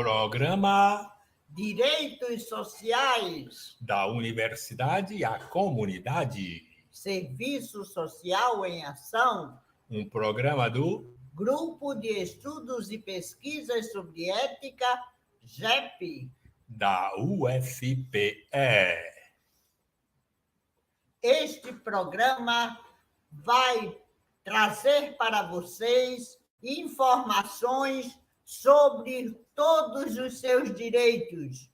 Programa Direitos Sociais, da Universidade à Comunidade. Serviço Social em Ação, Um programa do Grupo de Estudos e Pesquisas sobre Ética, GEP. da UFPE. Este programa vai trazer para vocês informações sobre todos os seus direitos.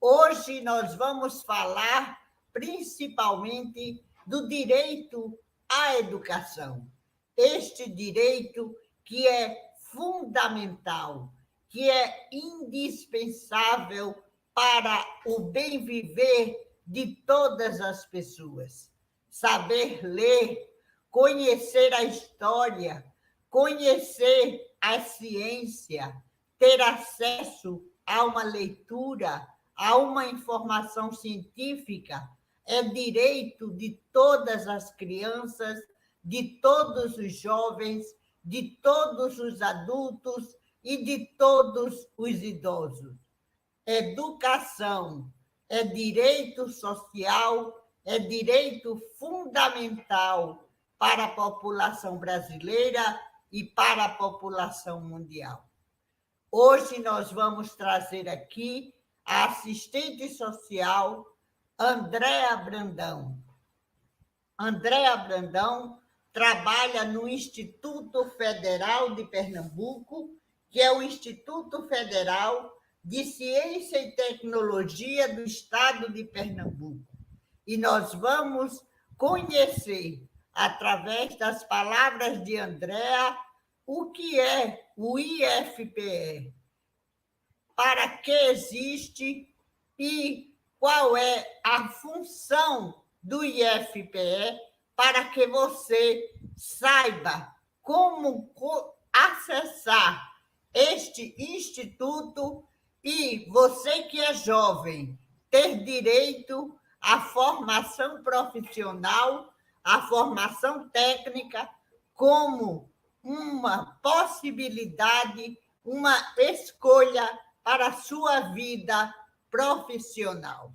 Hoje nós vamos falar principalmente do direito à educação. Este direito que é fundamental, que é indispensável para o bem viver de todas as pessoas. Saber ler, conhecer a história, conhecer a ciência, ter acesso a uma leitura, a uma informação científica, é direito de todas as crianças, de todos os jovens, de todos os adultos e de todos os idosos. Educação é direito social, é direito fundamental para a população brasileira e para a população mundial. Hoje nós vamos trazer aqui a assistente social Andréa Brandão. Andréa Brandão trabalha no Instituto Federal de Pernambuco, que é o Instituto Federal de Ciência e Tecnologia do Estado de Pernambuco. E nós vamos conhecer, através das palavras de Andréa, o que é o IFPE, para que existe e qual é a função do IFPE, para que você saiba como acessar este instituto e você que é jovem ter direito à formação profissional, à formação técnica, como uma possibilidade, uma escolha para a sua vida profissional.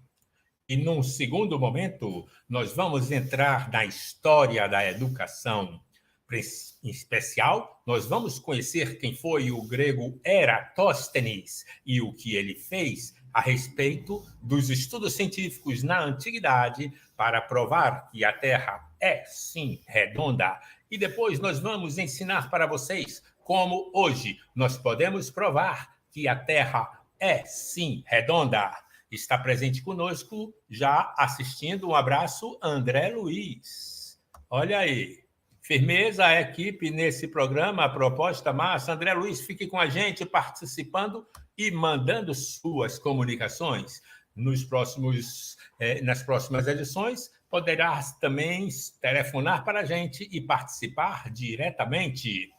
E num segundo momento, nós vamos entrar na história da educação. Em especial, nós vamos conhecer quem foi o grego Eratóstenes e o que ele fez a respeito dos estudos científicos na antiguidade para provar que a Terra é, sim, redonda. E depois nós vamos ensinar para vocês como hoje nós podemos provar que a Terra é, sim, redonda. Está presente conosco, já assistindo, um abraço, André Luiz. Olha aí. Firmeza a equipe nesse programa, a proposta massa. André Luiz, fique com a gente participando e mandando suas comunicações. Nas próximas edições, poderá também telefonar para a gente e participar diretamente.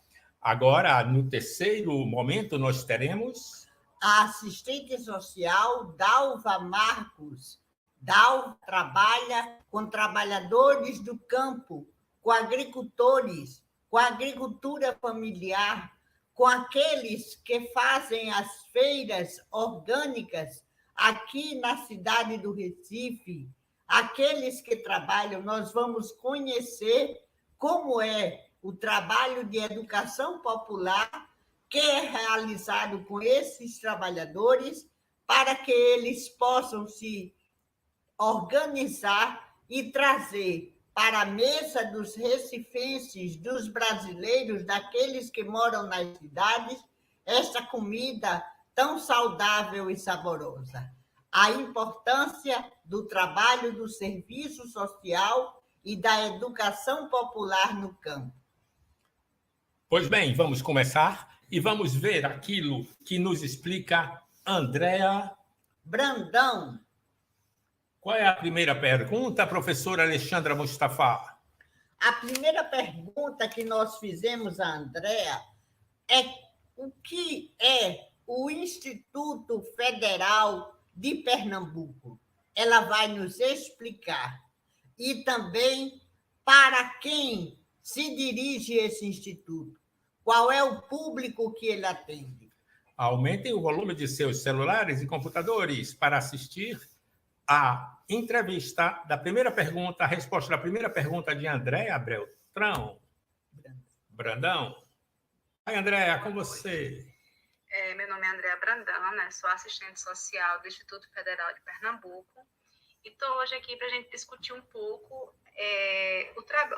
Agora, no terceiro momento, nós teremos a assistente social Dalva Marcos. Dalva trabalha com trabalhadores do campo, com agricultores, com a agricultura familiar, com aqueles que fazem as feiras orgânicas aqui na cidade do Recife, aqueles que trabalham. Nós vamos conhecer como é o trabalho de educação popular que é realizado com esses trabalhadores para que eles possam se organizar e trazer para a mesa dos recifenses, dos brasileiros, daqueles que moram nas cidades, essa comida tão saudável e saborosa. A importância do trabalho do serviço social e da educação popular no campo. Pois bem, vamos começar e vamos ver aquilo que nos explica Andréa Brandão. Qual é a primeira pergunta, professora Alexandra Mustafa? A primeira pergunta que nós fizemos a Andréa é o que é o Instituto Federal de Pernambuco. Ela vai nos explicar. E também para quem se dirige esse instituto. Qual é o público que ele atende? aumentem o volume de seus celulares e computadores para assistir a entrevista da primeira pergunta, a resposta da primeira pergunta de Andréa Beltrão. Brandão. Oi, Andréa, com você. Meu nome é Andréa Brandão, né? Sou assistente social do Instituto Federal de Pernambuco e estou hoje aqui para a gente discutir um pouco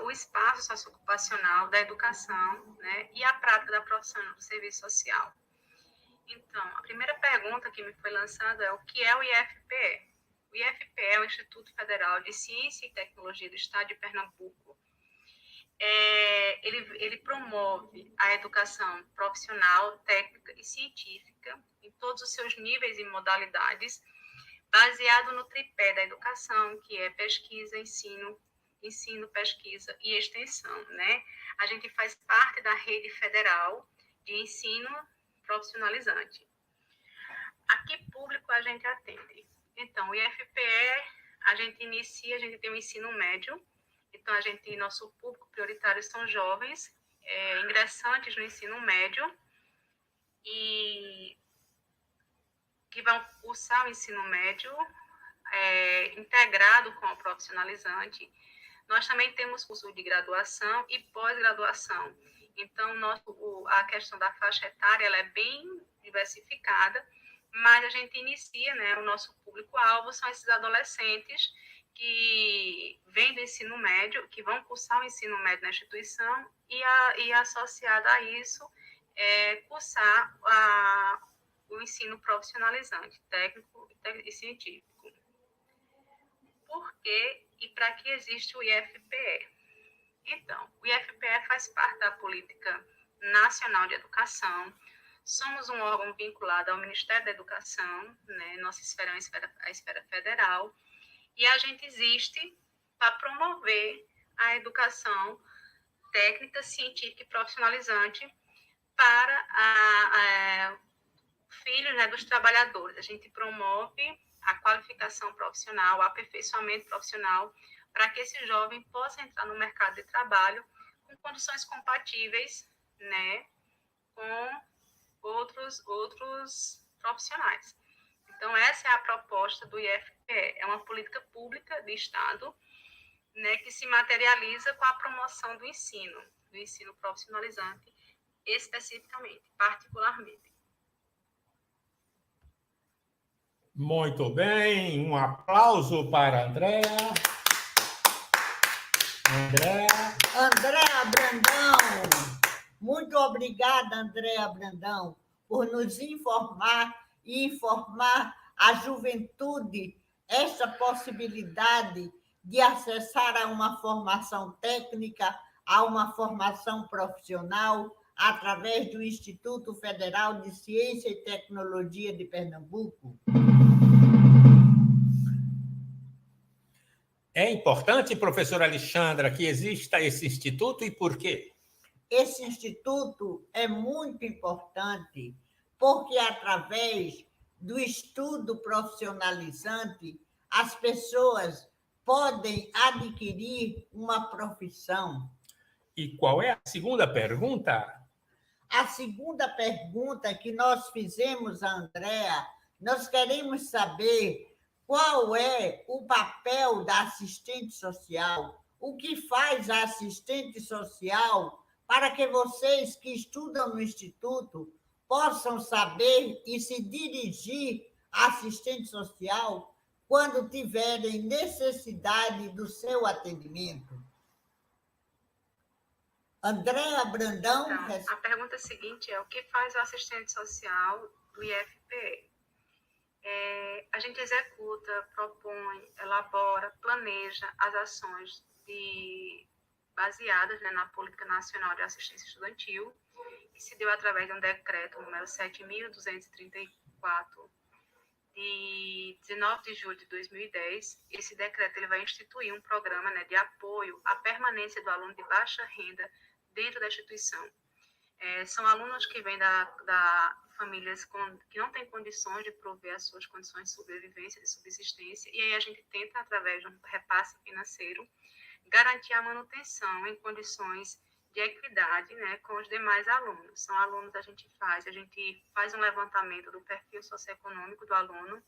o espaço socioocupacional da educação, né? E a prática da profissão do serviço social. Então, a primeira pergunta que me foi lançada é o que é o IFPE? O IFPE é o Instituto Federal de Ciência e Tecnologia do Estado de Pernambuco. Ele promove a educação profissional, técnica e científica em todos os seus níveis e modalidades, baseado no tripé da educação, que é pesquisa, ensino, pesquisa e extensão, né? A gente faz parte da rede federal de ensino profissionalizante. A que público a gente atende? Então, o IFPE, a gente tem o ensino médio. Então, nosso público prioritário são jovens, ingressantes no ensino médio e que vão cursar o ensino médio integrado com o profissionalizante. Nós também temos curso de graduação e pós-graduação. Então, a questão da faixa etária ela é bem diversificada, mas a gente inicia, né, o nosso público-alvo são esses adolescentes que vêm do ensino médio, que vão cursar o ensino médio na instituição e associado a isso, cursar o ensino profissionalizante, técnico e científico. Por que e para que existe o IFPE? Então, o IFPE faz parte da Política Nacional de Educação. Somos um órgão vinculado ao Ministério da Educação, né? Nossa esfera é a esfera federal, e a gente existe para promover a educação técnica, científica e profissionalizante para filhos, né, dos trabalhadores. A gente promove a qualificação profissional, o aperfeiçoamento profissional, para que esse jovem possa entrar no mercado de trabalho com condições compatíveis, né, com outros profissionais. Então, essa é a proposta do IFPE. É uma política pública de Estado, né, que se materializa com a promoção do ensino profissionalizante, especificamente, particularmente. Muito bem, um aplauso para a Andréa. Andréa Brandão. Muito obrigada, Andréa Brandão, por nos informar e informar a juventude essa possibilidade de acessar a uma formação técnica, a uma formação profissional, através do Instituto Federal de Ciência e Tecnologia de Pernambuco. É importante, professora Alexandra, que exista esse instituto e por quê? Esse instituto é muito importante porque, através do estudo profissionalizante, as pessoas podem adquirir uma profissão. E qual é a segunda pergunta? A segunda pergunta que nós fizemos a Andréa, nós queremos saber qual é o papel da assistente social, o que faz a assistente social para que vocês que estudam no Instituto possam saber e se dirigir à assistente social quando tiverem necessidade do seu atendimento. Andréa Brandão. Então, a pergunta seguinte é: o que faz o assistente social do IFPE? A gente executa, propõe, elabora, planeja as ações baseadas, né, na Política Nacional de Assistência Estudantil, que se deu através de um decreto número 7.234, de 19 de julho de 2010. Esse decreto ele vai instituir um programa, né, de apoio à permanência do aluno de baixa renda dentro da instituição. São alunos que vêm da famílias que não têm condições de prover as suas condições de sobrevivência, de subsistência, e aí a gente tenta, através de um repasse financeiro, garantir a manutenção em condições de equidade, né, com os demais alunos. São alunos, a gente faz um levantamento do perfil socioeconômico do aluno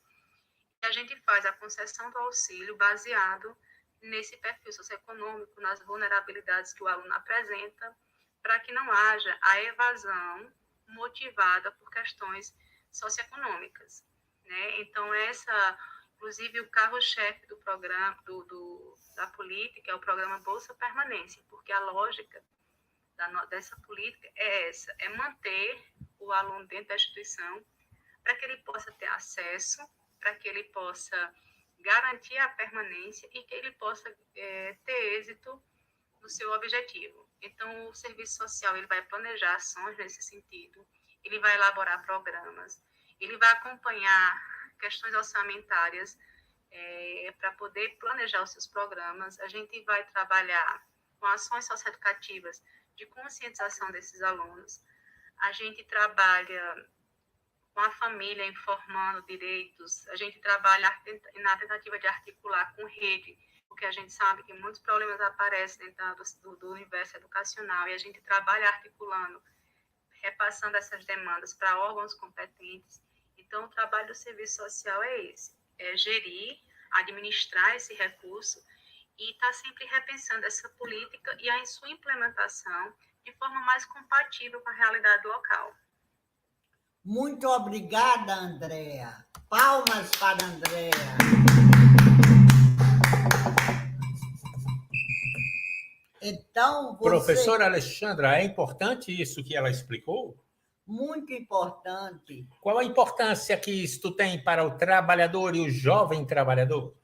e a gente faz a concessão do auxílio baseado nesse perfil socioeconômico, nas vulnerabilidades que o aluno apresenta, para que não haja a evasão motivada por questões socioeconômicas, né? Então, inclusive, o carro-chefe do programa, da política é o programa Bolsa Permanência, porque a lógica dessa política é essa, é manter o aluno dentro da instituição para que ele possa ter acesso, para que ele possa garantir a permanência e que ele possa ter êxito no seu objetivo. Então, o serviço social ele vai planejar ações nesse sentido, ele vai elaborar programas, ele vai acompanhar questões orçamentárias para poder planejar os seus programas. A gente vai trabalhar com ações socioeducativas de conscientização desses alunos. A gente trabalha com a família informando direitos, a gente trabalha na tentativa de articular com rede, porque a gente sabe que muitos problemas aparecem dentro do universo educacional e a gente trabalha articulando, repassando essas demandas para órgãos competentes. Então, o trabalho do serviço social é esse, é gerir, administrar esse recurso e estar sempre repensando essa política e a sua implementação de forma mais compatível com a realidade local. Muito obrigada, Andréa. Palmas para a Andréa. Então, Professora Alexandra, é importante isso que ela explicou? Muito importante. Qual a importância que isto tem para o trabalhador e o jovem trabalhador?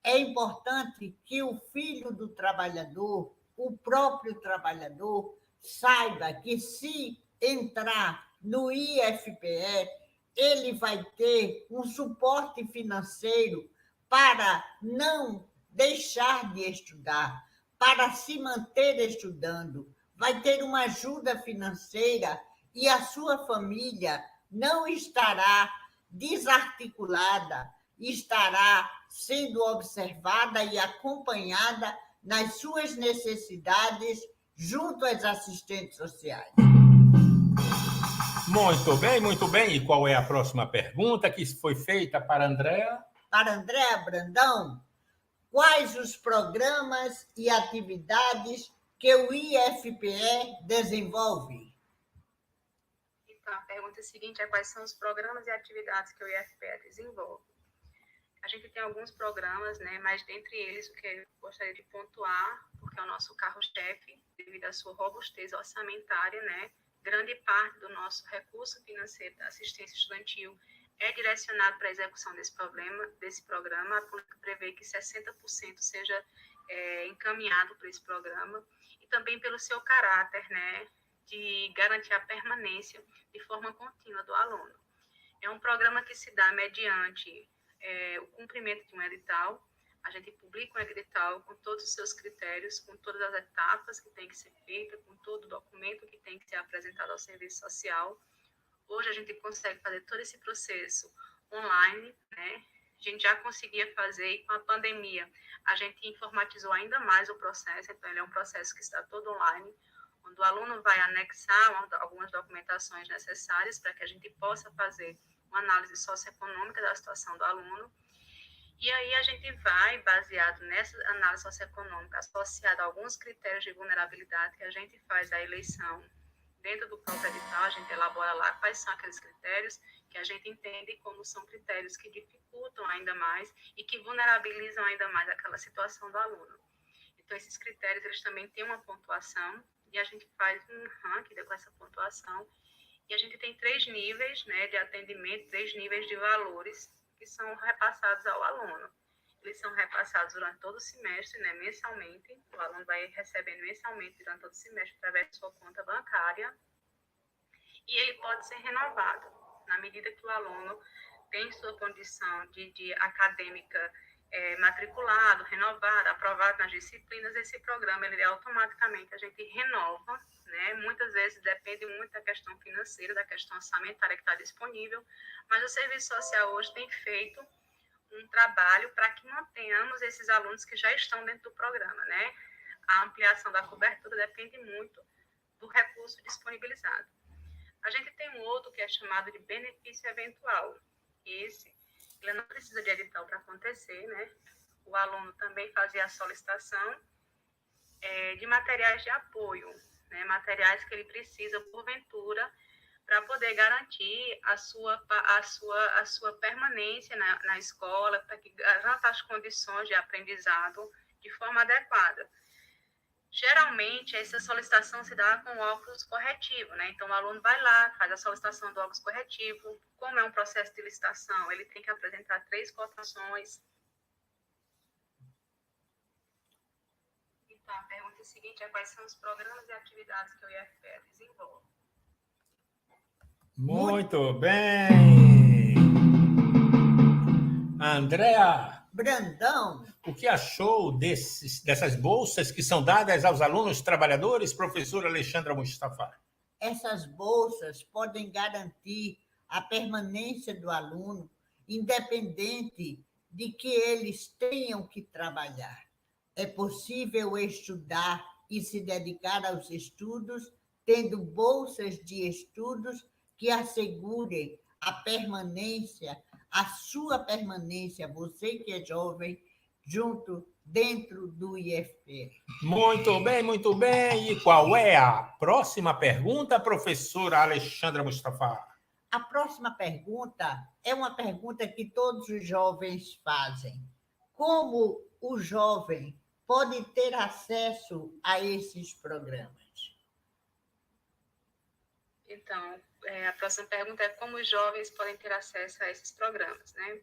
É importante que o filho do trabalhador, o próprio trabalhador, saiba que se entrar no IFPE, ele vai ter um suporte financeiro para não deixar de estudar, para se manter estudando, vai ter uma ajuda financeira e a sua família não estará desarticulada, estará sendo observada e acompanhada nas suas necessidades junto às assistentes sociais. Muito bem, muito bem. E qual é a próxima pergunta que foi feita para a Andréa? Para Andréa Brandão, quais os programas e atividades que o IFPE desenvolve? Então, a pergunta seguinte é quais são os programas e atividades que o IFPE desenvolve. A gente tem alguns programas, né, mas dentre eles o que eu gostaria de pontuar, porque é o nosso carro-chefe, devido à sua robustez orçamentária, né, grande parte do nosso recurso financeiro da assistência estudantil é direcionado para a execução desse programa. A política prevê que 60% seja encaminhado para esse programa e também pelo seu caráter, né, de garantir a permanência de forma contínua do aluno. É um programa que se dá mediante o cumprimento de um edital. A gente publica um edital com todos os seus critérios, com todas as etapas que tem que ser feita, com todo o documento que tem que ser apresentado ao serviço social. Hoje a gente consegue fazer todo esse processo online, né? A gente já conseguia fazer e com a pandemia a gente informatizou ainda mais o processo, então ele é um processo que está todo online, onde o aluno vai anexar algumas documentações necessárias para que a gente possa fazer uma análise socioeconômica da situação do aluno. E aí a gente vai, baseado nessa análise socioeconômica, associada a alguns critérios de vulnerabilidade, que a gente faz a eleição dentro do próprio edital, a gente elabora lá quais são aqueles critérios que a gente entende como são critérios que dificultam ainda mais e que vulnerabilizam ainda mais aquela situação do aluno. Então, esses critérios, eles também têm uma pontuação e a gente faz um ranking com essa pontuação. E a gente tem 3 níveis, né, de atendimento, 3 níveis de valores que são repassados ao aluno. Eles são repassados durante todo o semestre, né, mensalmente. O aluno vai recebendo mensalmente durante todo o semestre através de sua conta bancária. E ele pode ser renovado na medida que o aluno tem sua condição de acadêmica matriculado, renovado, aprovado nas disciplinas. Esse programa, ele automaticamente a gente renova, né? Muitas vezes depende muito da questão financeira, da questão orçamentária que está disponível, mas o serviço social hoje tem feito um trabalho para que mantenhamos esses alunos que já estão dentro do programa, né? A ampliação da cobertura depende muito do recurso disponibilizado. A gente tem um outro que é chamado de benefício eventual. Esse, ele não precisa de edital para acontecer, né? O aluno também fazia a solicitação de materiais de apoio, né? Materiais que ele precisa, porventura, para poder garantir a sua permanência na escola, para que garanta as condições de aprendizado de forma adequada. Geralmente, essa solicitação se dá com óculos corretivo, né? Então, o aluno vai lá, faz a solicitação do óculos corretivo. Como é um processo de licitação, ele tem que apresentar 3 cotações. Então, a pergunta seguinte é: quais são os programas e atividades que o IFPE desenvolve? Muito bem! Andréa Brandão, o que achou dessas bolsas que são dadas aos alunos trabalhadores, professora Alexandra Mustafa? essas bolsas podem garantir a permanência do aluno, independente de que eles tenham que trabalhar. É possível estudar e se dedicar aos estudos, tendo bolsas de estudos que assegurem a permanência, a sua permanência, você que é jovem, dentro do IFPE. Muito bem, muito bem. E qual é a próxima pergunta, professora Alexandra Mustafa? A próxima pergunta é uma pergunta que todos os jovens fazem. Como o jovem pode ter acesso a esses programas? Então, a próxima pergunta é: como os jovens podem ter acesso a esses programas, né?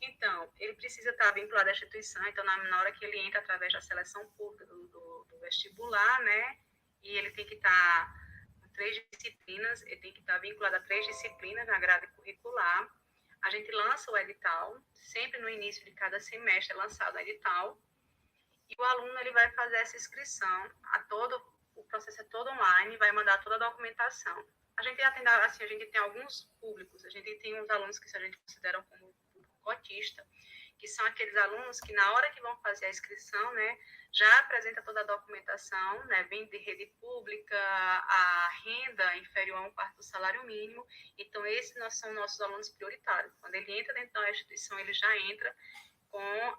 Então, ele precisa estar vinculado à instituição. Então, na hora que ele entra através da seleção pública do vestibular, né? E ele tem que estar com 3 disciplinas, ele tem que estar vinculado a 3 disciplinas na grade curricular. A gente lança o edital, sempre no início de cada semestre é lançado o edital, e o aluno ele vai fazer essa inscrição, o processo é todo online, vai mandar toda a documentação. A gente atende, assim, a gente tem alguns públicos, a gente tem uns alunos que a gente considera como cotista, que são aqueles alunos que na hora que vão fazer a inscrição, né, já apresenta toda a documentação, né, vem de rede pública, a renda inferior a 1/4 do salário mínimo. Então, esses são nossos alunos prioritários. Quando ele entra dentro da instituição, ele já entra com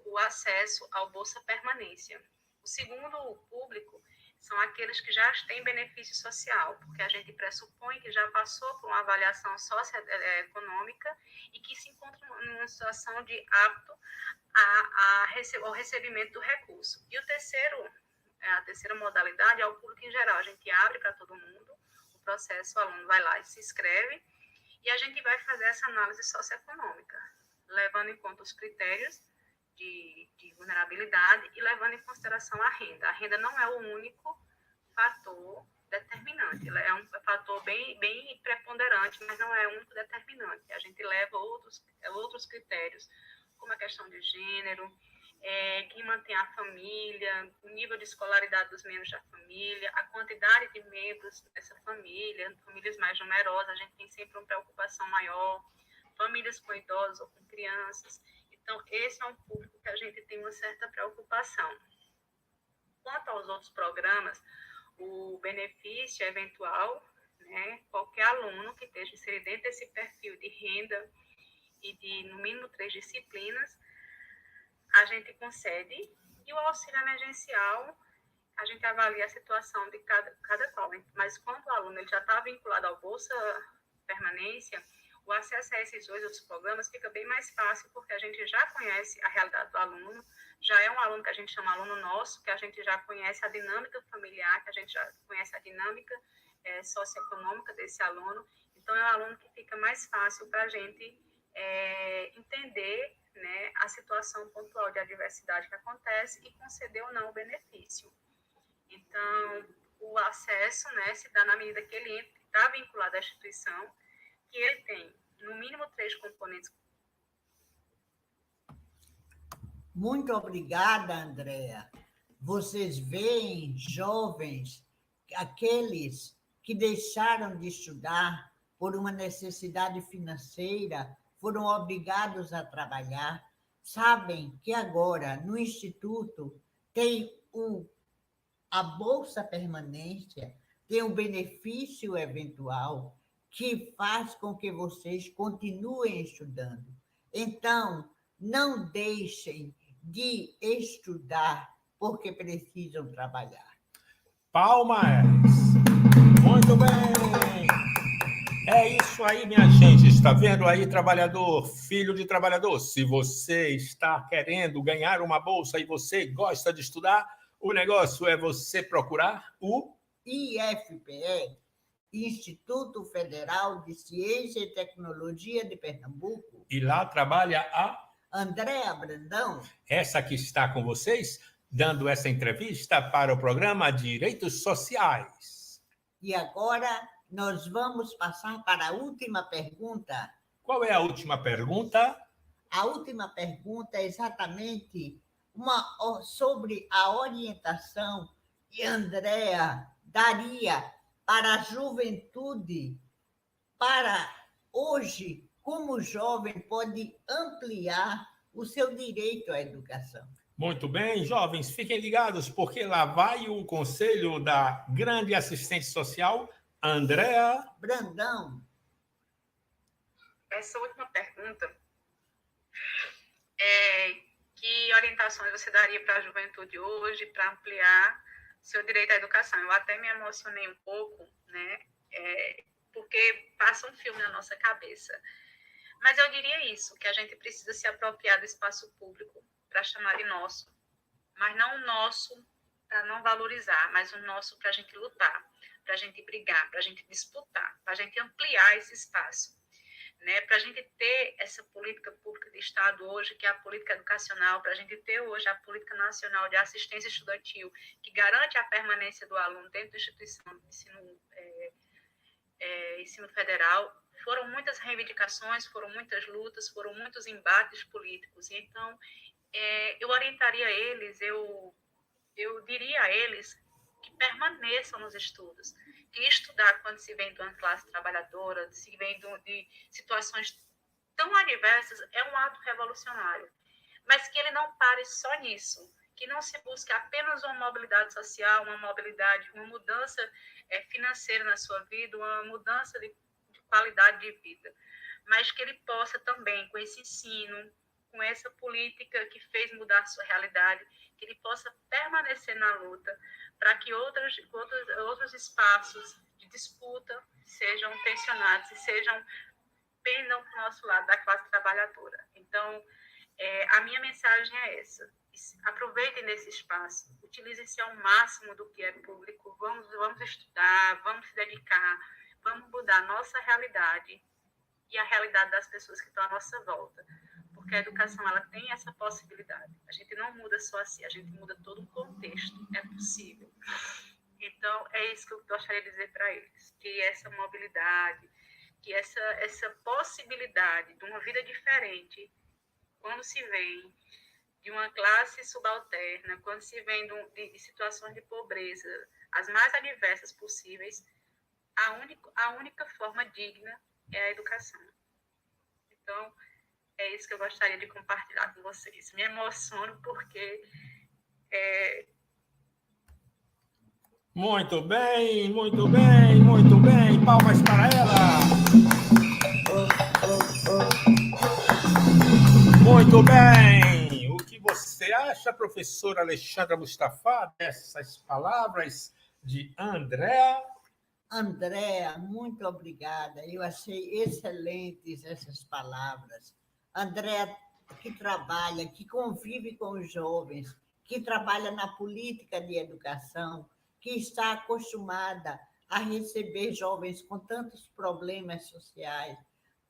o acesso ao Bolsa Permanência. O segundo público são aqueles que já têm benefício social, porque a gente pressupõe que já passou por uma avaliação socioeconômica e que se encontram numa situação de apto ao recebimento do recurso. E a terceira modalidade é o público em geral. A gente abre para todo mundo o processo, o aluno vai lá e se inscreve, e a gente vai fazer essa análise socioeconômica, levando em conta os critérios de vulnerabilidade e levando em consideração a renda. A renda não é o único fator determinante, ela é um fator bem preponderante, mas não é o único determinante. A gente leva outros critérios, como a questão de gênero, quem mantém a família, o nível de escolaridade dos membros da família, a quantidade de membros dessa família. Famílias mais numerosas, a gente tem sempre uma preocupação maior, famílias com idosos ou com crianças. Então, esse é um público que a gente tem uma certa preocupação. Quanto aos outros programas, o benefício eventual, né, qualquer aluno que esteja inserido dentro desse perfil de renda e de, no mínimo, 3 disciplinas, a gente concede. E o auxílio emergencial, a gente avalia a situação de cada qual. Mas quando o aluno ele já está vinculado ao Bolsa Permanência, o acesso a esses 2 outros programas fica bem mais fácil, porque a gente já conhece a realidade do aluno, já é um aluno que a gente chama aluno nosso, que a gente já conhece a dinâmica familiar, que a gente já conhece a dinâmica socioeconômica desse aluno. Então, é um aluno que fica mais fácil para a gente entender, né, a situação pontual de adversidade que acontece e conceder ou não o benefício. Então, o acesso, né, se dá na medida que ele está vinculado à instituição, que ele tem, no mínimo, 3 componentes. Muito obrigada, Andréa. Vocês veem jovens, aqueles que deixaram de estudar por uma necessidade financeira, foram obrigados a trabalhar, sabem que agora, no Instituto, tem o A Bolsa Permanência tem um benefício eventual que faz com que vocês continuem estudando. Então, não deixem de estudar porque precisam trabalhar. Palmas! Muito bem! É isso aí, minha gente. Está vendo aí, trabalhador, filho de trabalhador? Se você está querendo ganhar uma bolsa e você gosta de estudar, o negócio é você procurar o IFPE, Instituto Federal de Ciência e Tecnologia de Pernambuco. E lá trabalha a Andréa Brandão. Essa que está com vocês, dando essa entrevista para o programa Direitos Sociais. E agora nós vamos passar para a última pergunta. Qual é a última pergunta? A última pergunta é exatamente sobre a orientação que Andréa daria para a juventude, para hoje, como o jovem pode ampliar o seu direito à educação. Muito bem, jovens, fiquem ligados, porque lá vai o conselho da grande assistente social, Andréa Brandão. Essa última pergunta que orientações você daria para a juventude hoje para ampliar seu direito à educação? Eu até me emocionei um pouco, né? Porque passa um filme na nossa cabeça. Mas eu diria isso, que a gente precisa se apropriar do espaço público para chamar de nosso. Mas não o nosso para não valorizar, mas o nosso para a gente lutar, para a gente brigar, para a gente disputar, para a gente ampliar esse espaço. Né, para a gente ter essa política pública de Estado hoje, que é a política educacional, para a gente ter hoje a política nacional de assistência estudantil, que garante a permanência do aluno dentro da instituição de ensino federal, foram muitas reivindicações, foram muitas lutas, foram muitos embates políticos. Então, eu orientaria eles, eu diria a eles que permaneçam nos estudos, que estudar quando se vem de uma classe trabalhadora, se vem de situações tão adversas, é um ato revolucionário. Mas que ele não pare só nisso, que não se busque apenas uma mobilidade social, uma mudança financeira na sua vida, uma mudança de qualidade de vida, mas que ele possa também, com esse ensino, com essa política que fez mudar a sua realidade, que ele possa permanecer na luta para que outros espaços de disputa sejam tensionados e pendam para o nosso lado da classe trabalhadora. Então, a minha mensagem é essa. Aproveitem desse espaço, utilizem-se ao máximo do que é público, vamos estudar, vamos se dedicar, vamos mudar a nossa realidade e a realidade das pessoas que estão à nossa volta. Porque a educação ela tem essa possibilidade. A gente não muda só assim, a gente muda todo um contexto. É possível. Então, é isso que eu gostaria de dizer para eles. Que essa mobilidade, que essa possibilidade de uma vida diferente, quando se vem de uma classe subalterna, quando se vem de situações de pobreza, as mais adversas possíveis, a única forma digna é a educação. Então, é isso que eu gostaria de compartilhar com vocês. Me emociono porque... Muito bem, muito bem, muito bem. Palmas para ela. Muito bem. O que você acha, professora Alexandra Mustafa, dessas palavras de Andréa? Andréa, muito obrigada. Eu achei excelentes essas palavras. Andréa, que trabalha, que convive com os jovens, que trabalha na política de educação, que está acostumada a receber jovens com tantos problemas sociais,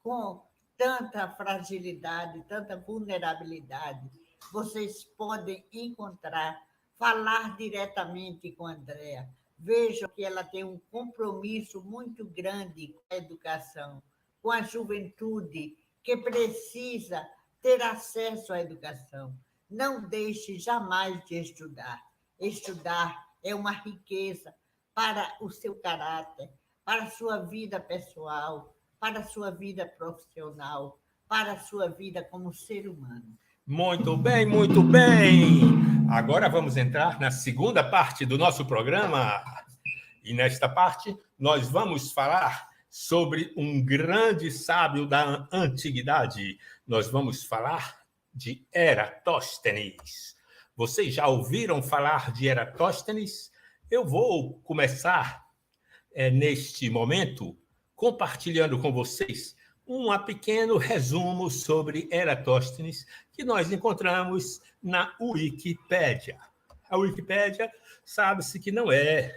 com tanta fragilidade, tanta vulnerabilidade. Vocês podem encontrar, falar diretamente com a Andréa. Vejam que ela tem um compromisso muito grande com a educação, com a juventude, que precisa ter acesso à educação. Não deixe jamais de estudar. Estudar é uma riqueza para o seu caráter, para a sua vida pessoal, para a sua vida profissional, para a sua vida como ser humano. Muito bem, muito bem. Agora vamos entrar na segunda parte do nosso programa. E nesta parte, nós vamos falar sobre um grande sábio da antiguidade. Nós vamos falar de Eratóstenes. Vocês já ouviram falar de Eratóstenes? Eu vou começar, neste momento, compartilhando com vocês um pequeno resumo sobre Eratóstenes que nós encontramos na Wikipédia. A Wikipédia sabe-se que não é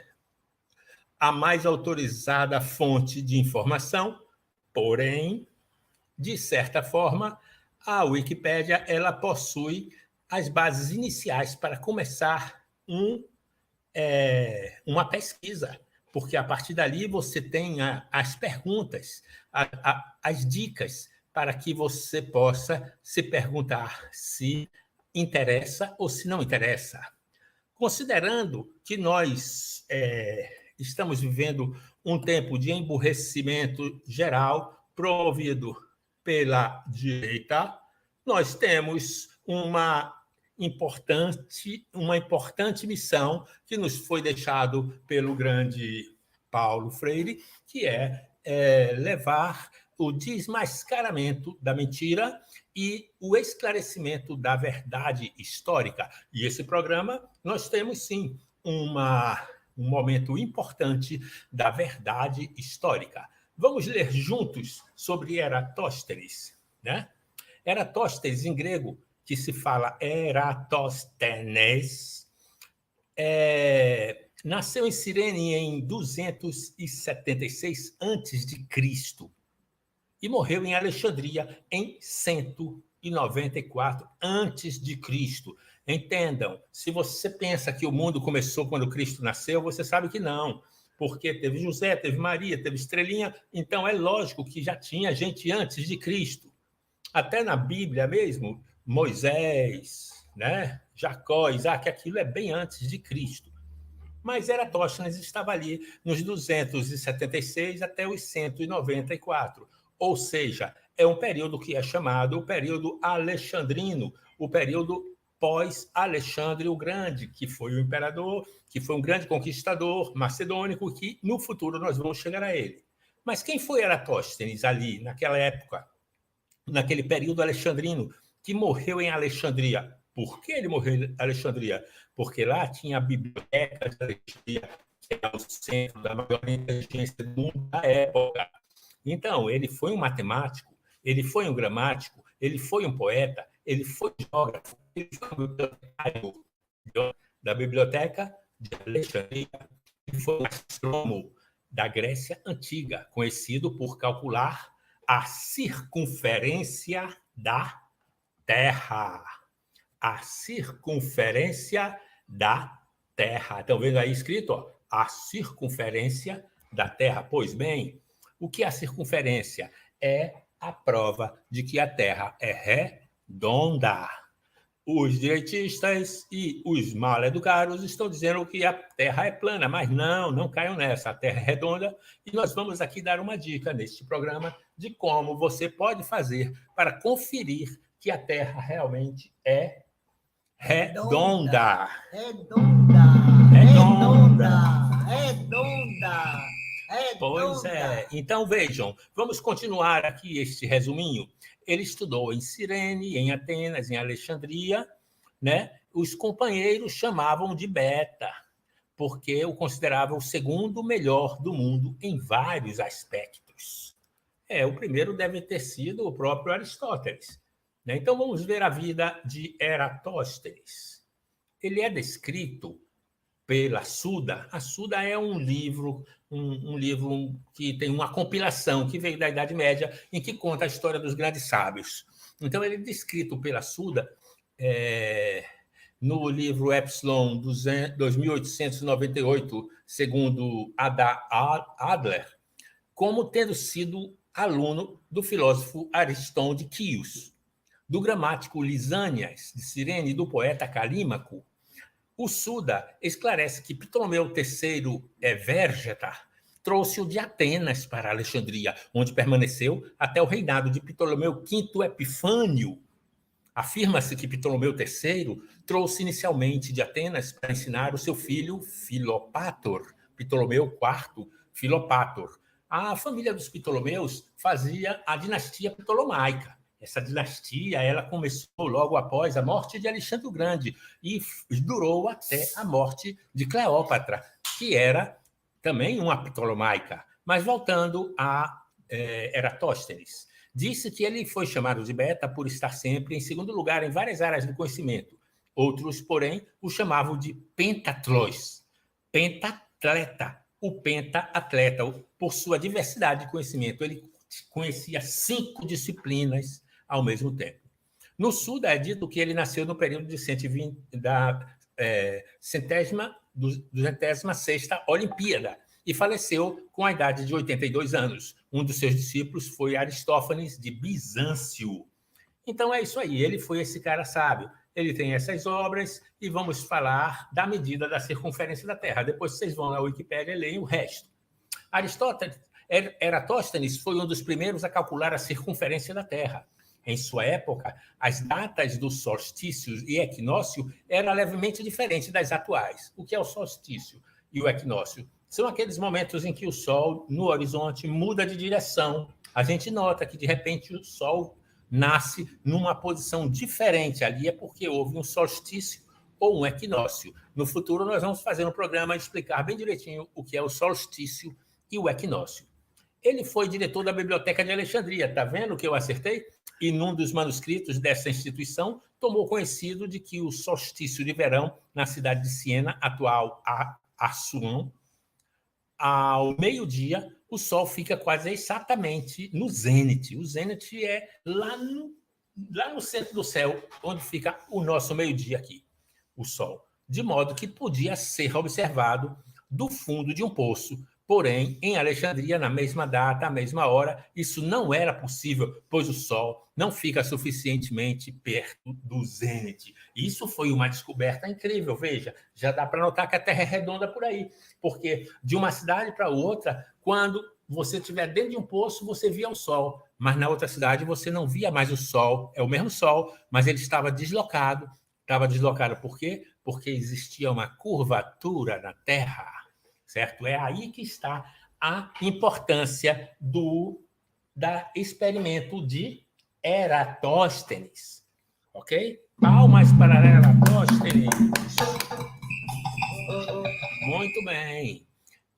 a mais autorizada fonte de informação, porém, de certa forma, a Wikipédia ela possui as bases iniciais para começar uma pesquisa, porque a partir dali você tem as perguntas, as dicas para que você possa se perguntar se interessa ou se não interessa. Considerando que nós estamos vivendo um tempo de emburrecimento geral promovido pela direita, nós temos uma importante missão que nos foi deixado pelo grande Paulo Freire, que é levar o desmascaramento da mentira e o esclarecimento da verdade histórica. E esse programa, nós temos, sim, um momento importante da verdade histórica. Vamos ler juntos sobre Eratóstenes, né? Eratóstenes, em grego, que se fala Eratóstenes, nasceu em Cirene em 276 a.C. e morreu em Alexandria em 194 a.C. Entendam, se você pensa que o mundo começou quando Cristo nasceu, você sabe que não, porque teve José, teve Maria, teve Estrelinha, então é lógico que já tinha gente antes de Cristo. Até na Bíblia mesmo, Moisés, né? Jacó, Isaac, aquilo é bem antes de Cristo. Mas Eratóstenes estava ali nos 276 até os 194. Ou seja, é um período que é chamado o período alexandrino, o período pós-Alexandre o Grande, que foi o imperador, que foi um grande conquistador macedônico, que no futuro nós vamos chegar a ele. Mas quem foi Eratóstenes ali, naquela época, naquele período alexandrino, que morreu em Alexandria? Por que ele morreu em Alexandria? Porque lá tinha a biblioteca de Alexandria, que era o centro da maior inteligência do mundo da época. Então, ele foi um matemático, ele foi um gramático, ele foi um poeta, ele foi geógrafo, ele foi um bibliotecário da Biblioteca de Alexandria, ele foi um astrônomo da Grécia Antiga, conhecido por calcular a circunferência da Terra. A circunferência da Terra. Estão vendo aí escrito? Ó, a circunferência da Terra. Pois bem, o que é a circunferência? É a prova de que a Terra é redonda. Os direitistas e os mal-educados estão dizendo que a Terra é plana, mas não caiam nessa. A Terra é redonda e nós vamos aqui dar uma dica neste programa de como você pode fazer para conferir que a Terra realmente é redonda. Pois é. Então, vejam, vamos continuar aqui este resuminho. Ele estudou em Cirene, em Atenas, em Alexandria, né? Os companheiros chamavam de Beta, porque o consideravam o segundo melhor do mundo em vários aspectos. O primeiro deve ter sido o próprio Aristóteles. Né? Então, vamos ver a vida de Eratóstenes. Ele é descrito pela Suda. A Suda é um livro que tem uma compilação que veio da Idade Média, em que conta a história dos grandes sábios. Então, ele é descrito pela Suda no livro Epsilon 2898, segundo Adler, como tendo sido aluno do filósofo Ariston de Quios, do gramático Lisânias de Cirene e do poeta Calímaco. O Suda esclarece que Ptolomeu III Vérgeta trouxe-o de Atenas para Alexandria, onde permaneceu até o reinado de Ptolomeu V Epifânio. Afirma-se que Ptolomeu III trouxe inicialmente de Atenas para ensinar o seu filho Filopátor, Ptolomeu IV Filopátor. A família dos Ptolomeus fazia a dinastia ptolomaica. Essa dinastia ela começou logo após a morte de Alexandre o Grande e durou até a morte de Cleópatra, que era também uma ptolomaica. Mas voltando a Eratóstenes, disse que ele foi chamado de Beta por estar sempre em segundo lugar em várias áreas do conhecimento. Outros, porém, o chamavam de Pentatlos, pentatleta, o pentaatleta, por sua diversidade de conhecimento. Ele conhecia 5 disciplinas ao mesmo tempo. No Sul, é dito que ele nasceu no período de 120, da 206ª Olimpíada e faleceu com a idade de 82 anos. Um dos seus discípulos foi Aristófanes de Bizâncio. Então é isso aí, ele foi esse cara sábio. Ele tem essas obras e vamos falar da medida da circunferência da Terra. Depois vocês vão na Wikipédia e leem o resto. Eratóstenes foi um dos primeiros a calcular a circunferência da Terra. Em sua época, as datas dos solstícios e equinócio eram levemente diferentes das atuais. O que é o solstício e o equinócio? São aqueles momentos em que o Sol, no horizonte, muda de direção. A gente nota que, de repente, o Sol nasce numa posição diferente. Ali é porque houve um solstício ou um equinócio. No futuro, nós vamos fazer um programa e explicar bem direitinho o que é o solstício e o equinócio. Ele foi diretor da Biblioteca de Alexandria. Está vendo que eu acertei? E num dos manuscritos dessa instituição, tomou conhecido de que o solstício de verão na cidade de Siena, atual Assuã, ao meio-dia, o Sol fica quase exatamente no zênite. O zênite é lá no centro do céu, onde fica o nosso meio-dia aqui, o Sol. De modo que podia ser observado do fundo de um poço. Porém, em Alexandria, na mesma data, à mesma hora, isso não era possível, pois o Sol não fica suficientemente perto do zênite. Isso foi uma descoberta incrível, veja, já dá para notar que a Terra é redonda por aí, porque de uma cidade para outra, quando você estiver dentro de um poço, você via o Sol, mas na outra cidade você não via mais o Sol, é o mesmo Sol, mas ele estava deslocado. Estava deslocado por quê? Porque existia uma curvatura na Terra. Certo? É aí que está a importância do experimento de Eratóstenes. Ok? Palmas para Eratóstenes. Muito bem.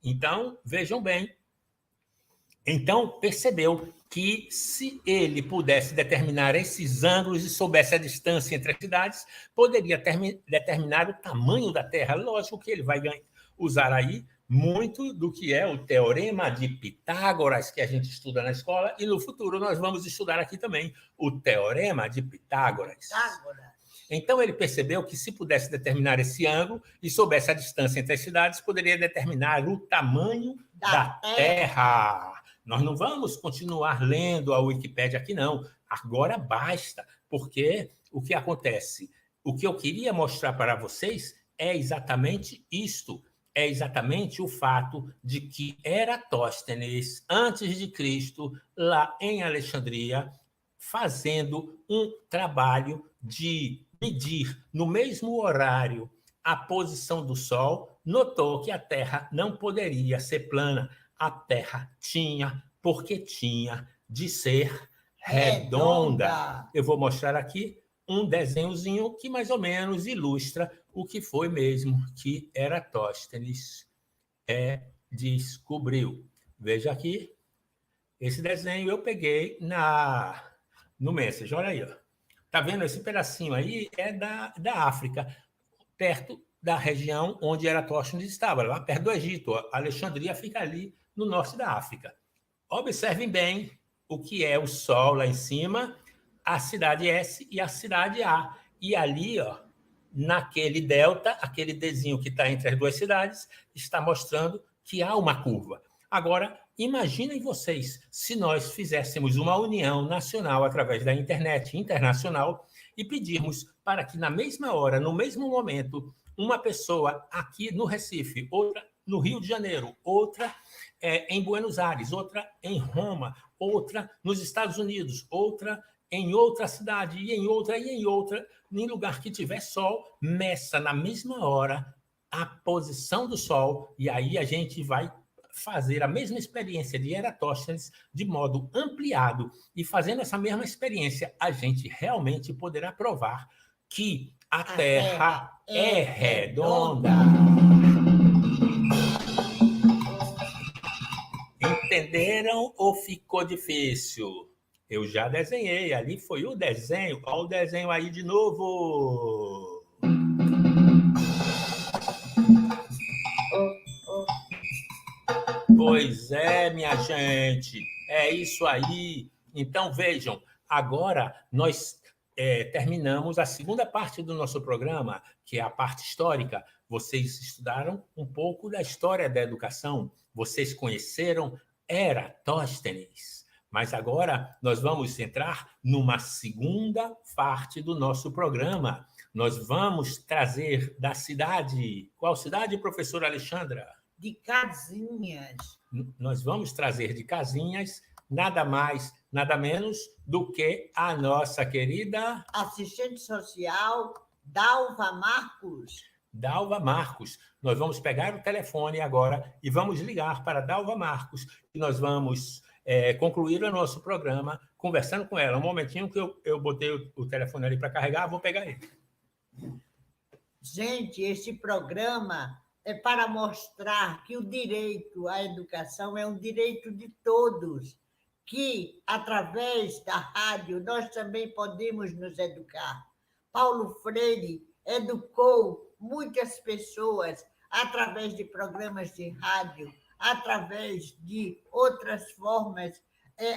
Então, vejam bem. Então, percebeu que se ele pudesse determinar esses ângulos e soubesse a distância entre as cidades, poderia determinar o tamanho da Terra. Lógico que ele vai usar aí muito do que é o Teorema de Pitágoras, que a gente estuda na escola, e no futuro nós vamos estudar aqui também o Teorema de Pitágoras. Então, ele percebeu que se pudesse determinar esse ângulo e soubesse a distância entre as cidades, poderia determinar o tamanho da Terra. Nós não vamos continuar lendo a Wikipédia aqui, não. Agora basta, porque o que acontece? O que eu queria mostrar para vocês é exatamente isto. É exatamente o fato de que Eratóstenes, antes de Cristo, lá em Alexandria, fazendo um trabalho de medir no mesmo horário a posição do Sol, notou que a Terra não poderia ser plana. A Terra porque tinha de ser redonda. Eu vou mostrar aqui um desenhozinho que mais ou menos ilustra o que foi mesmo que Eratóstenes descobriu. Veja aqui, esse desenho eu peguei no Messenger, olha aí. Tá vendo? Esse pedacinho aí é da África, perto da região onde Eratóstenes estava, lá perto do Egito. A Alexandria fica ali no norte da África. Observem bem o que é o Sol lá em cima, a cidade S e a cidade A. E ali, ó, naquele delta, aquele desenho que está entre as duas cidades, está mostrando que há uma curva. Agora, imaginem vocês se nós fizéssemos uma união nacional através da internet internacional e pedirmos para que na mesma hora, no mesmo momento, uma pessoa aqui no Recife, outra no Rio de Janeiro, outra em Buenos Aires, outra em Roma, outra nos Estados Unidos, outra em outra cidade, e em outra, e em outra, em lugar que tiver sol, meça na mesma hora a posição do sol, e aí a gente vai fazer a mesma experiência de Eratóstenes de modo ampliado, e fazendo essa mesma experiência, a gente realmente poderá provar que a Terra é redonda. Entenderam ou ficou difícil? Eu já desenhei, ali foi o desenho. Olha o desenho aí de novo. Pois é, minha gente, é isso aí. Então vejam, agora nós terminamos a segunda parte do nosso programa, que é a parte histórica. Vocês estudaram um pouco da história da educação, vocês conheceram Eratóstenes. Mas agora nós vamos entrar numa segunda parte do nosso programa. Nós vamos trazer da cidade. Qual cidade, professora Alexandra? De Casinhas. Nós vamos trazer de Casinhas nada mais, nada menos do que a nossa querida assistente social Dalva Marcos. Dalva Marcos. Nós vamos pegar o telefone agora e vamos ligar para Dalva Marcos e nós vamos concluir o nosso programa conversando com ela. Um momentinho que eu botei o telefone ali para carregar, vou pegar ele. Gente, esse programa é para mostrar que o direito à educação é um direito de todos, que, através da rádio, nós também podemos nos educar. Paulo Freire educou muitas pessoas através de programas de rádio, através de outras formas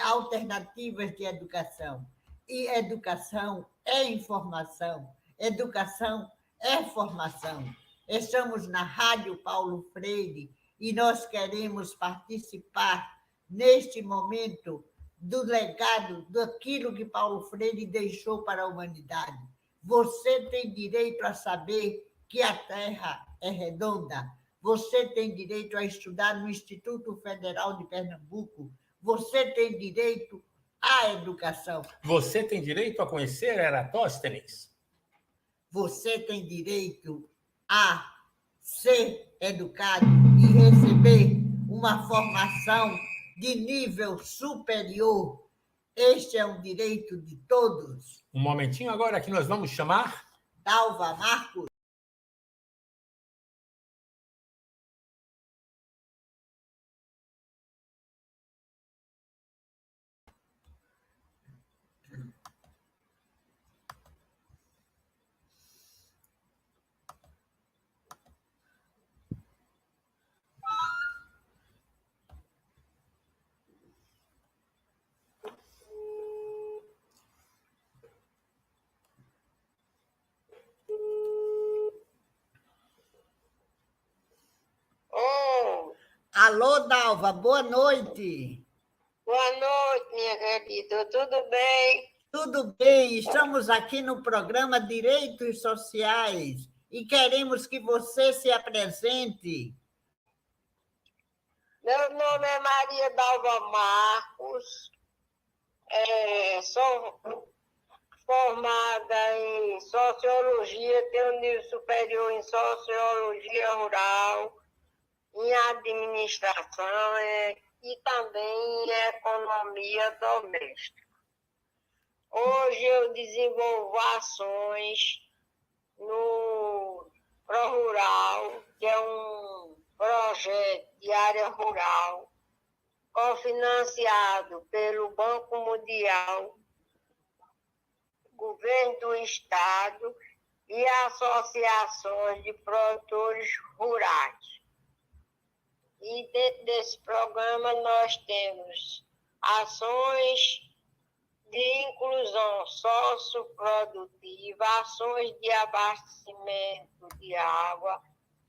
alternativas de educação. E educação é informação, educação é formação. Estamos na Rádio Paulo Freire e nós queremos participar neste momento do legado, daquilo que Paulo Freire deixou para a humanidade. Você tem direito a saber que a Terra é redonda. Você tem direito a estudar no Instituto Federal de Pernambuco. Você tem direito à educação. Você tem direito a conhecer Eratóstenes. Você tem direito a ser educado e receber uma formação de nível superior. Este é um direito de todos. Um momentinho agora que nós vamos chamar Dalva Marcos. Alô, Dalva, boa noite. Boa noite, minha querida. Tudo bem? Tudo bem, estamos aqui no programa Direitos Sociais e queremos que você se apresente. Meu nome é Maria Dalva Marcos, sou formada em Sociologia, tenho nível superior em Sociologia Rural, em Administração e também em Economia Doméstica. Hoje eu desenvolvo ações no ProRural, que é um projeto de área rural, cofinanciado pelo Banco Mundial, Governo do Estado e associações de produtores rurais. E dentro desse programa nós temos ações de inclusão socioprodutiva, ações de abastecimento de água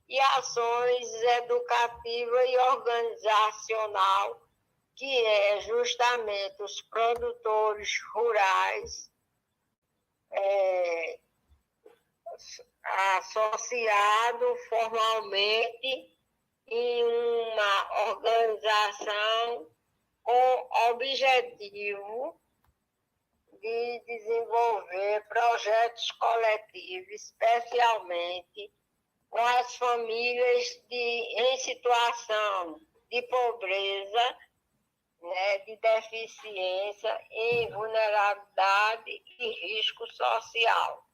e ações educativas e organizacional, que é justamente os produtores rurais associados formalmente em uma organização com objetivo de desenvolver projetos coletivos, especialmente com as famílias em situação de pobreza, né, de deficiência, em vulnerabilidade e risco social.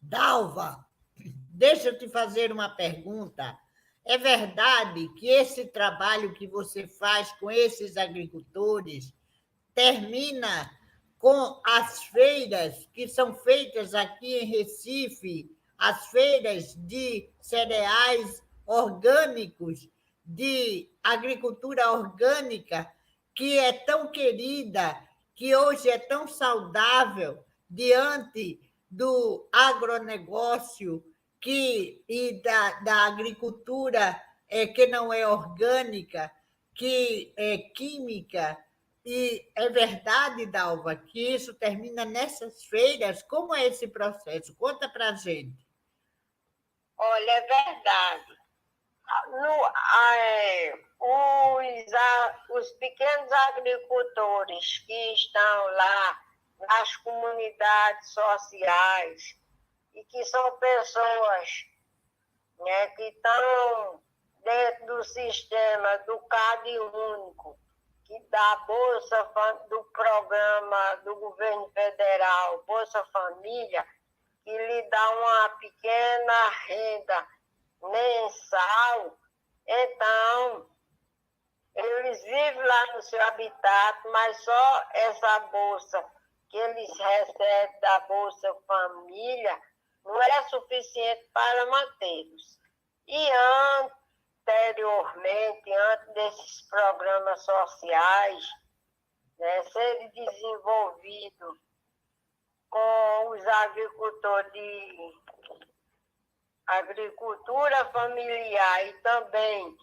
Dalva, deixa eu te fazer uma pergunta. É verdade que esse trabalho que você faz com esses agricultores termina com as feiras que são feitas aqui em Recife, as feiras de cereais orgânicos, de agricultura orgânica, que é tão querida, que hoje é tão saudável diante do agronegócio e da agricultura que não é orgânica, que é química. E é verdade, Dalva, que isso termina nessas feiras? Como é esse processo? Conta para a gente. Olha, é verdade. Os pequenos agricultores que estão lá nas comunidades sociais e que são pessoas, né, que estão dentro do sistema do CAD único, que dá Bolsa do programa do governo federal, Bolsa Família, que lhe dá uma pequena renda mensal. Então, eles vivem lá no seu habitat, mas só essa bolsa que eles recebem da Bolsa Família não é suficiente para mantê-los. E anteriormente, antes desses programas sociais, né, serem desenvolvidos com os agricultores de agricultura familiar e também,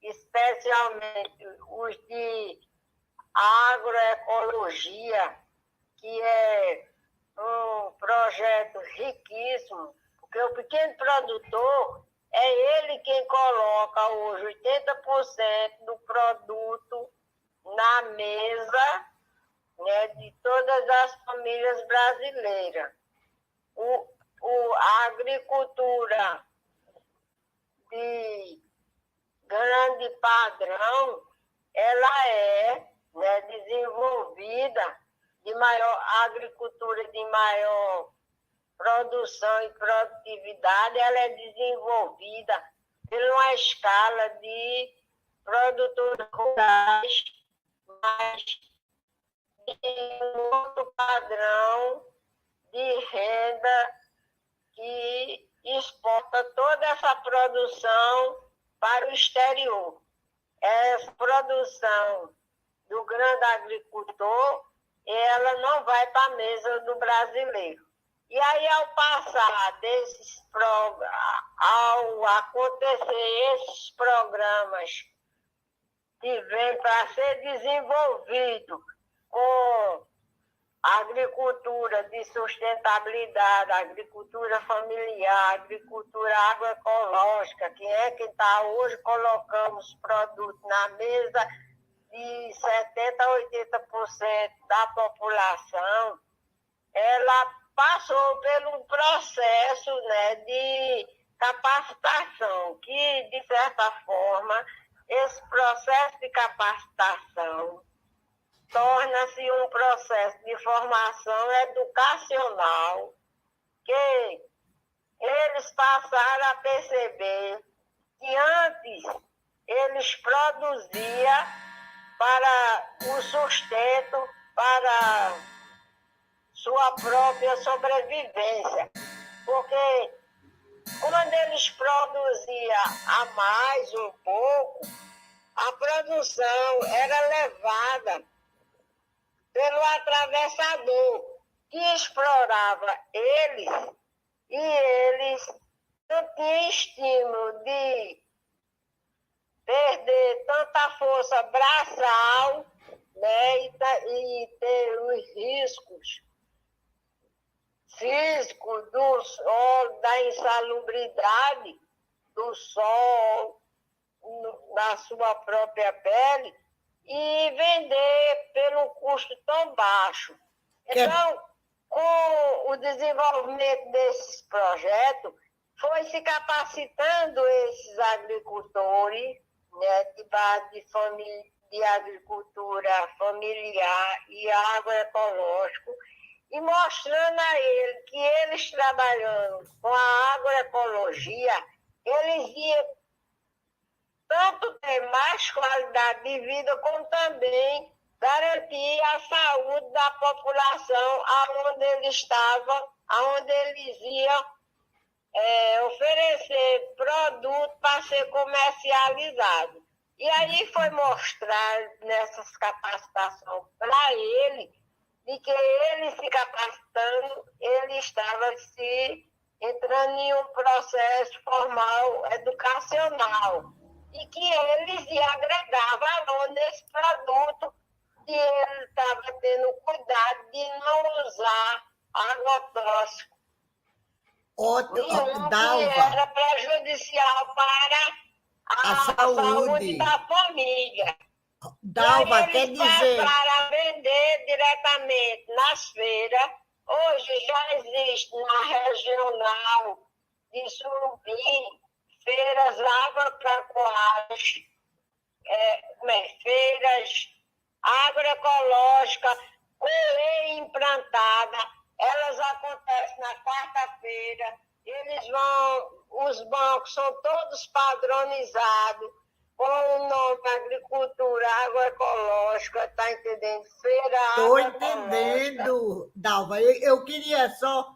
especialmente, os de agroecologia, que é um projeto riquíssimo, porque o pequeno produtor é ele quem coloca hoje 80% do produto na mesa, né, de todas as famílias brasileiras. A agricultura de grande padrão, ela é, né, desenvolvida, a agricultura de maior produção e produtividade, ela é desenvolvida por uma escala de produtores rurais, mas de um outro padrão de renda que exporta toda essa produção para o exterior. Essa produção do grande agricultor, ela não vai para a mesa do brasileiro. E aí, ao acontecer esses programas que vêm para ser desenvolvido com a agricultura de sustentabilidade, a agricultura familiar, a agricultura agroecológica, que é quem está hoje colocando os produtos na mesa de 70% a 80% da população, ela passou por um processo, né, de capacitação, que, de certa forma, esse processo de capacitação torna-se um processo de formação educacional que eles passaram a perceber que antes eles produziam para o sustento, para sua própria sobrevivência. Porque quando eles produziam a mais um pouco, a produção era levada pelo atravessador, que explorava eles, e eles não tinham estímulo de perder tanta força braçal, né, e ter os riscos físicos do sol, da insalubridade do sol na sua própria pele, e vender pelo custo tão baixo. Então, com o desenvolvimento desses projetos, foi se capacitando esses agricultores, né, de base de agricultura familiar e agroecológico, e mostrando a ele que eles trabalhando com a agroecologia, eles iam tanto ter mais qualidade de vida, como também garantir a saúde da população aonde eles estavam, aonde eles iam oferecer produto para ser comercializado. E aí foi mostrar nessas capacitações para ele, de que ele se capacitando, ele estava se entrando em um processo formal educacional e que eles iam agregar valor nesse produto e ele estava tendo cuidado de não usar agrotóxico. Dalva, Que era prejudicial para a saúde da família. Dalva, quer dizer... Para vender diretamente nas feiras. Hoje já existe na regional de Surubim feiras agropecuárias, feiras agroecológicas, com lei implantada. Elas acontecem na quarta-feira. Os bancos são todos padronizados, com o nome Agricultura Agroecológica, está entendendo? Feira Estou entendendo, Dalva. Eu queria só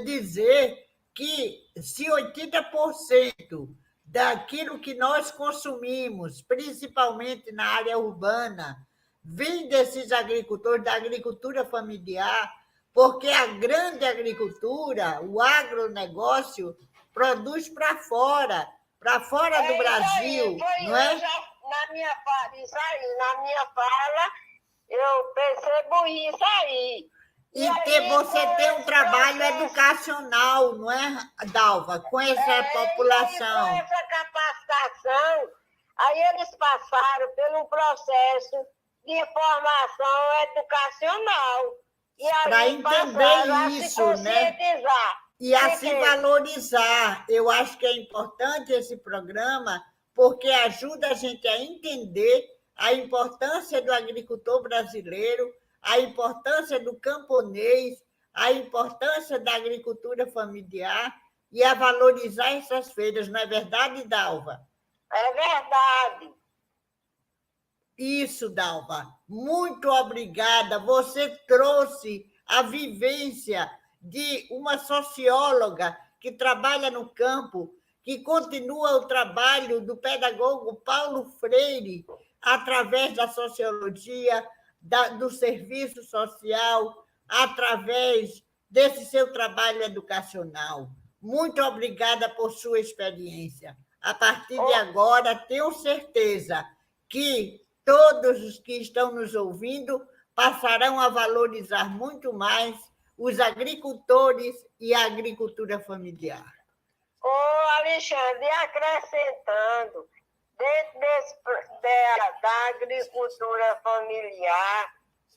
dizer que se 80% daquilo que nós consumimos, principalmente na área urbana, vem desses agricultores, da agricultura familiar, porque a grande agricultura, o agronegócio, produz para fora do Brasil, não é? Na minha fala, eu percebo isso aí. E você tem um trabalho educacional, não é, Dalva, com essa população. Com essa capacitação, aí eles passaram por um processo de formação educacional. Para entender isso, né? E a se valorizar. Eu acho que é importante esse programa, porque ajuda a gente a entender a importância do agricultor brasileiro, a importância do camponês, a importância da agricultura familiar e a valorizar essas feiras. Não é verdade, Dalva? É verdade. Isso, Dalva. Muito obrigada. Você trouxe a vivência de uma socióloga que trabalha no campo, que continua o trabalho do pedagogo Paulo Freire, através da sociologia, do serviço social, através desse seu trabalho educacional. Muito obrigada por sua experiência. A partir de agora, tenho certeza que todos os que estão nos ouvindo passarão a valorizar muito mais os agricultores e a agricultura familiar. Alexandre, acrescentando, dentro da agricultura familiar,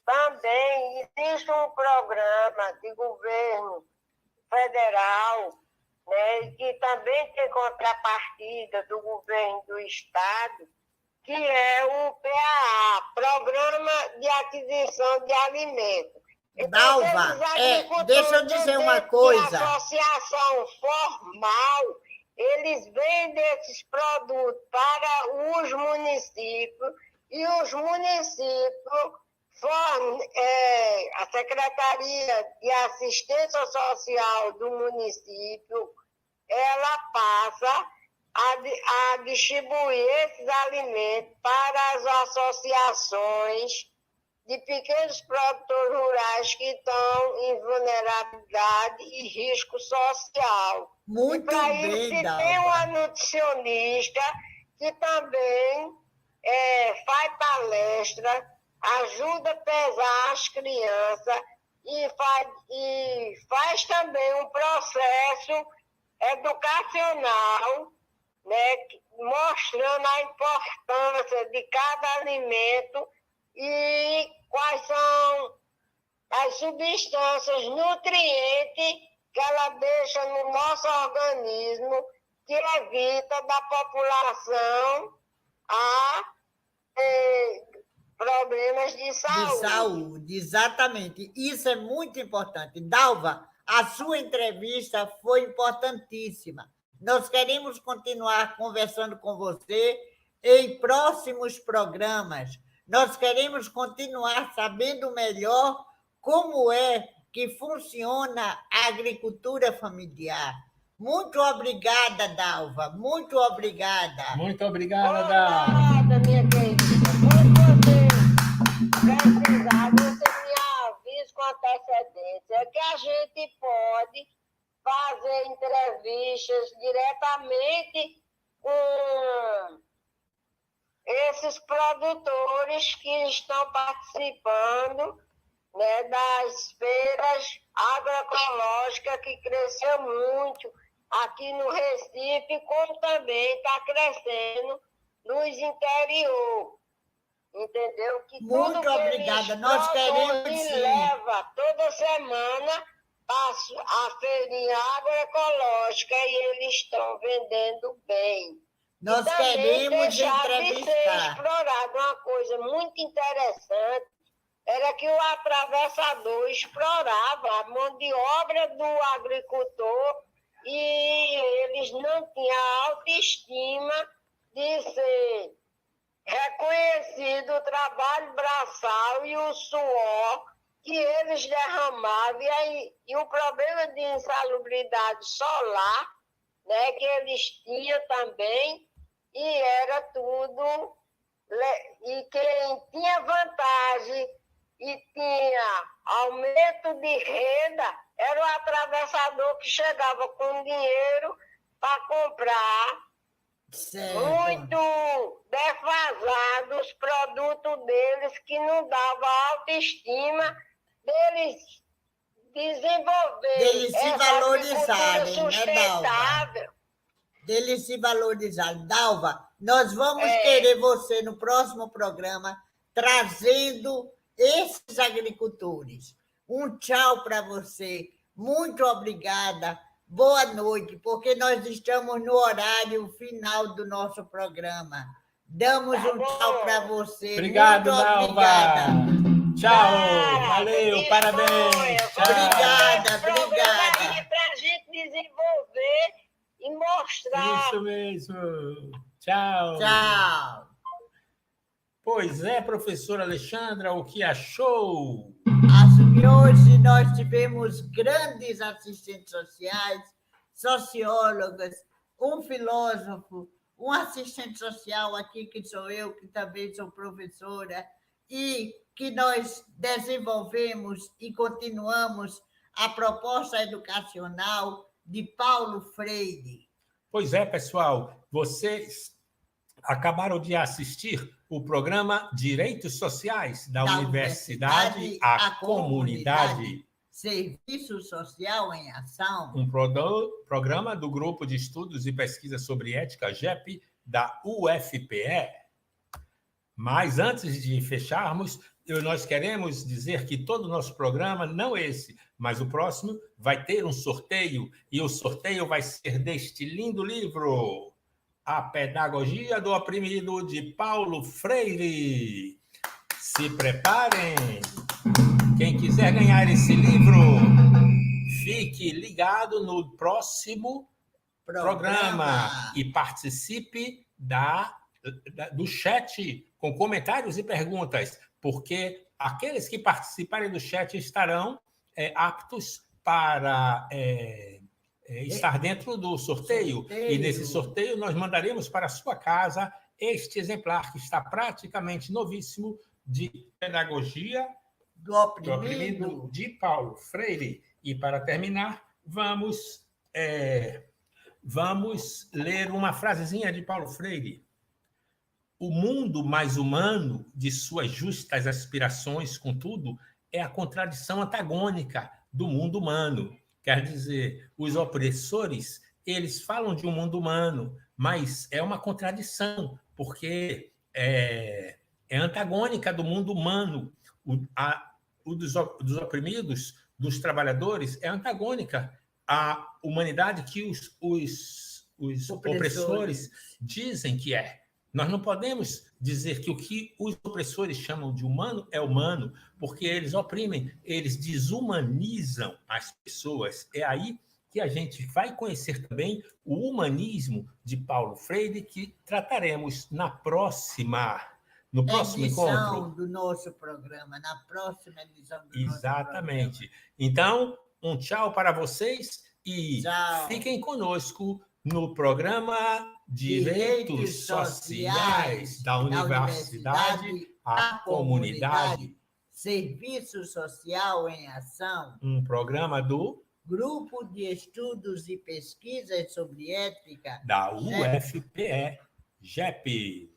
também existe um programa de governo federal, né, que também tem contrapartida do governo do Estado, que é o PAA, Programa de Aquisição de Alimentos. Então, Dalva, deixa eu dizer uma coisa. A associação formal, eles vendem esses produtos para os municípios e os municípios a Secretaria de Assistência Social do município, ela passa a distribuir esses alimentos para as associações de pequenos produtores rurais que estão em vulnerabilidade e risco social. Muito bem, isso, Dalva. tem uma nutricionista que também faz palestra, ajuda a pesar as crianças e faz também um processo educacional, né, mostrando a importância de cada alimento e quais são as substâncias nutrientes que ela deixa no nosso organismo, que evita da população a problemas de saúde. De saúde, exatamente. Isso é muito importante. Dalva, a sua entrevista foi importantíssima. Nós queremos continuar conversando com você em próximos programas. Nós queremos continuar sabendo melhor como é que funciona a agricultura familiar. Muito obrigada, Dalva. Muito obrigada. Muito obrigada, Dalva. Obrigada, minha querida. Quando você precisar, você me avisa com antecedência. É que a gente pode fazer entrevistas diretamente com esses produtores que estão participando, né, das feiras agroecológicas, que cresceu muito aqui no Recife, como também está crescendo nos interior. Entendeu? Que Muito tudo que obrigada. eles Nós queremos e sim. leva toda semana a feirinha agroecológica e eles estão vendendo bem. Nós e também queremos deixar de ser entrevistar. explorado. Uma coisa muito interessante era que o atravessador explorava a mão de obra do agricultor e eles não tinham autoestima de ser reconhecido o trabalho braçal e o suor que eles derramavam, e o problema de insalubridade solar, né, que eles tinham também, e era tudo. E quem tinha vantagem e tinha aumento de renda era o atravessador, que chegava com dinheiro para comprar Certo. muito defasado os produtos deles, que não dava autoestima deles desenvolver Deles se essa valorizarem, agricultura né, sustentável. Deles se valorizarem. Dalva, nós vamos querer você no próximo programa trazendo esses agricultores. Um tchau para você. Muito obrigada. Boa noite, porque nós estamos no horário final do nosso programa. Damos um tchau para você. Obrigado, Muito Dalva. obrigada. Tchau, valeu, parabéns. Tchau. Obrigada. Para a gente desenvolver e mostrar. Isso mesmo. Tchau. Tchau. Pois é, professora Alexandra, o que achou? Acho que hoje nós tivemos grandes assistentes sociais, sociólogos, um filósofo, um assistente social aqui, que sou eu, que também sou professora, e que nós desenvolvemos e continuamos a proposta educacional de Paulo Freire. Pois é, pessoal, vocês acabaram de assistir o programa Direitos Sociais da Universidade à Comunidade. Serviço Social em Ação. Um programa do Grupo de Estudos e Pesquisa sobre Ética, GEP, da UFPE. Mas antes de fecharmos, nós queremos dizer que todo o nosso programa, não esse, mas o próximo, vai ter um sorteio, e o sorteio vai ser deste lindo livro, A Pedagogia do Oprimido, de Paulo Freire. Se preparem! Quem quiser ganhar esse livro, fique ligado no próximo programa e participe do chat com comentários e perguntas, porque aqueles que participarem do chat estarão aptos para estar dentro do sorteio. E nesse sorteio nós mandaremos para a sua casa este exemplar, que está praticamente novíssimo, de Pedagogia do Oprimido, de Paulo Freire. E para terminar, vamos ler uma frasezinha de Paulo Freire. O mundo mais humano de suas justas aspirações, contudo, é a contradição antagônica do mundo humano. Quer dizer, os opressores, eles falam de um mundo humano, mas é uma contradição, porque é antagônica do mundo humano. dos oprimidos, dos trabalhadores, é antagônica à humanidade que os opressores dizem que é. Nós não podemos dizer que o que os opressores chamam de humano é humano, porque eles oprimem, eles desumanizam as pessoas. É aí que a gente vai conhecer também o humanismo de Paulo Freire, que trataremos no próximo encontro. Do nosso programa, na próxima edição do Exatamente. Nosso programa. Então, um tchau para vocês e fiquem conosco no programa Direitos Sociais da Universidade à Comunidade. Serviço Social em Ação. Um programa do Grupo de Estudos e Pesquisas sobre Ética da UFPE, GEP.